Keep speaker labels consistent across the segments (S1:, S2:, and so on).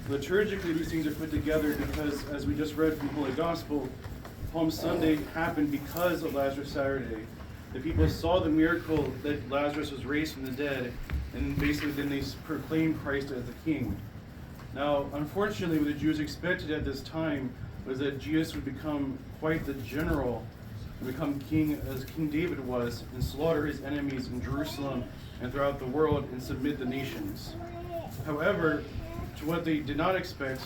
S1: Liturgically, these things are put together because, as we just read from the Holy Gospel, Palm Sunday happened because of Lazarus Saturday. The people saw the miracle that Lazarus was raised from the dead, and basically then they proclaimed Christ as the king. Now, unfortunately, what the Jews expected at this time was that Jesus would become quite the general, and become king as King David was, and slaughter his enemies in Jerusalem and throughout the world and submit the nations. However, to what they did not expect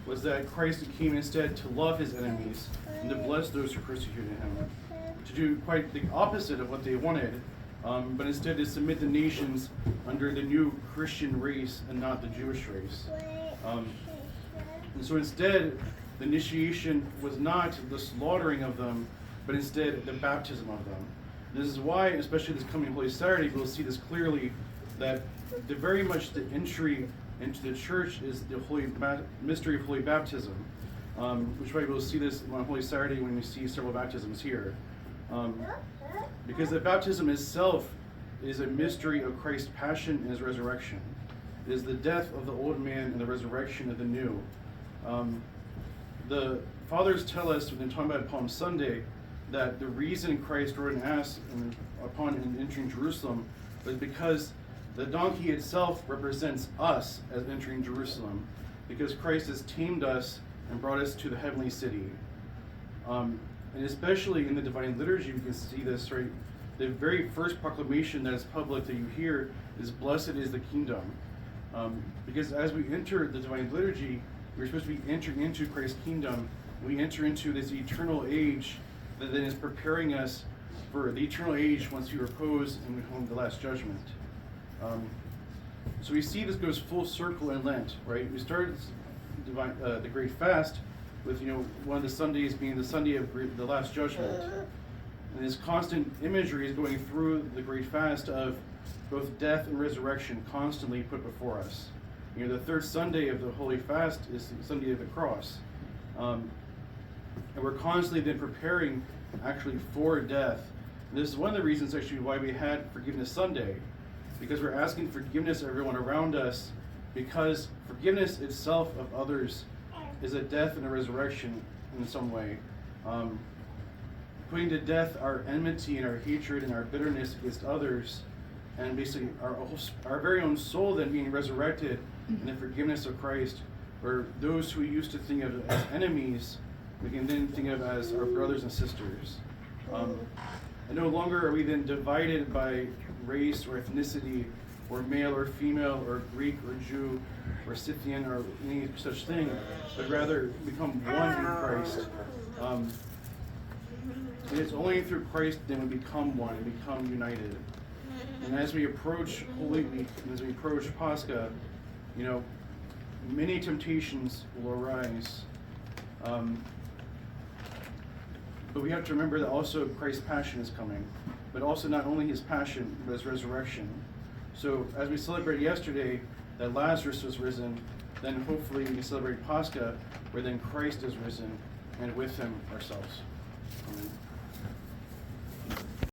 S1: was that Christ came instead to love his enemies and to bless those who persecuted him, to do quite the opposite of what they wanted, but instead to submit the nations under the new Christian race and not the Jewish race. And so instead, the initiation was not the slaughtering of them, but instead the baptism of them. This is why, especially this coming Holy Saturday, we'll see this clearly, that very much the entry into the church is the mystery of holy baptism, which way we'll see this on Holy Saturday when we see several baptisms here. Because the baptism itself is a mystery of Christ's passion and his resurrection. It is the death of the old man and the resurrection of the new. The fathers tell us, when talking about Palm Sunday, that the reason Christ rode an ass upon entering Jerusalem was because the donkey itself represents us as entering Jerusalem, because Christ has tamed us and brought us to the heavenly city. And especially in the Divine Liturgy, you can see this, right? The very first proclamation that is public that you hear is, "Blessed is the kingdom." Because as we enter the Divine Liturgy, we're supposed to be entering into Christ's kingdom. We enter into this eternal age that then is preparing us for the eternal age once we repose and we home the Last Judgment. So we see this goes full circle in Lent, right? We started the Great Fast with, one of the Sundays being the Sunday of the Last Judgment. And this constant imagery is going through the Great Fast of both death and resurrection constantly put before us. The third Sunday of the Holy Fast is the Sunday of the Cross. And we're constantly then preparing actually for death. And this is one of the reasons actually why we had Forgiveness Sunday, because we're asking forgiveness of everyone around us, because forgiveness itself of others is a death and a resurrection in some way. Putting to death our enmity and our hatred and our bitterness against others, and basically our very own soul then being resurrected in the forgiveness of Christ, where those who we used to think of as enemies, we can then think of as our brothers and sisters. And no longer are we then divided by race or ethnicity, or male or female, or Greek or Jew, or Scythian, or any such thing, but rather become one in Christ. And it's only through Christ then we become one and become united. And as we approach Holy Week, and as we approach Pascha, many temptations will arise. But we have to remember that also Christ's passion is coming, but also not only his passion, but his resurrection. So as we celebrated yesterday that Lazarus was risen, then hopefully we can celebrate Pascha, where then Christ is risen, and with him ourselves. Amen.